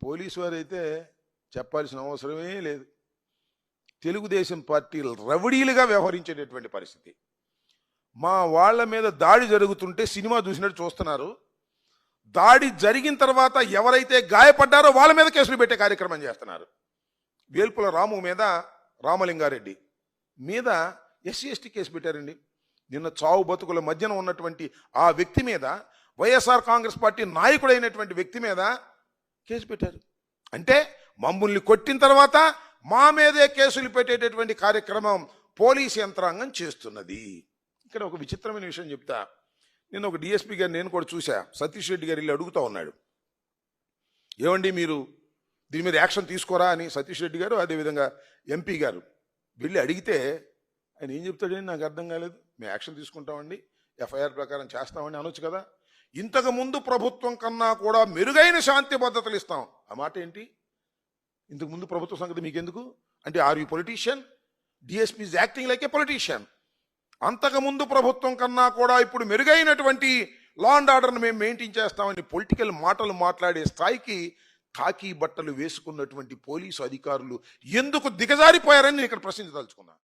Police వారైతే చెప్పాల్సిన అవసరమే లేదు. తెలుగుదేశం పార్టీ రౌడీలుగా వ్యవహరించేటటువంటి పరిస్థితి. మా వాళ్ళ మీద దాడి జరుగుతుంటే సినిమా చూసినట్టు చూస్తున్నారు. దాడి జరిగిన తర్వాత ఎవరైతే గాయపడ్డారో వాళ్ళ మీద కేసులు పెట్టే కార్యక్రమం చేస్తున్నారు. వేల్పుల రాము మీద, రామలింగారెడ్డి మీద ఎస్సీ ఎస్టీ కేసు పెట్టారండి. నిన్న చావు బతుకుల మధ్యన ఉన్నటువంటి ఆ వ్యక్తి మీద, వైఎస్ఆర్ కాంగ్రెస్ పార్టీ నాయకుడైనటువంటి వ్యక్తి మీద కేసు పెట్టారు. అంటే మమ్మల్ని కొట్టిన తర్వాత మా మీదే కేసులు పెట్టేటటువంటి కార్యక్రమం పోలీస్ యంత్రాంగం చేస్తున్నది. ఇక్కడ ఒక విచిత్రమైన విషయం చెప్తా. నేను ఒక డిఎస్పీ గారు నేను కూడా చూసా. సతీష్ రెడ్డి గారు వెళ్ళి అడుగుతూ ఉన్నాడు, ఏమండి మీరు దీని మీద యాక్షన్ తీసుకోరా అని. సతీష్ రెడ్డి గారు అదేవిధంగా ఎంపీ గారు వెళ్ళి అడిగితే ఆయన ఏం చెప్తాడని నాకు అర్థం కాలేదు. మేము యాక్షన్ తీసుకుంటామండి, ఎఫ్ఐఆర్ ప్రకారం చేస్తామని అనొచ్చు కదా. ఇంతకుముందు ప్రభుత్వం కన్నా కూడా మెరుగైన శాంతి భద్రతలు ఇస్తాం. ఆ మాట ఏంటి? ఇంతకు ముందు ప్రభుత్వ సంగతి మీకెందుకు అంటే, are you politician? DSP is acting like a politician. అంతకుముందు ప్రభుత్వం కన్నా కూడా ఇప్పుడు మెరుగైనటువంటి లా అండ్ ఆర్డర్ని మేము మెయింటైన్ చేస్తామని పొలిటికల్ మాటలు మాట్లాడే స్థాయికి కాకి బట్టలు వేసుకున్నటువంటి పోలీసు అధికారులు ఎందుకు దిగజారిపోయారని నేను ఇక్కడ ప్రశ్నించదలుచుకున్నాను.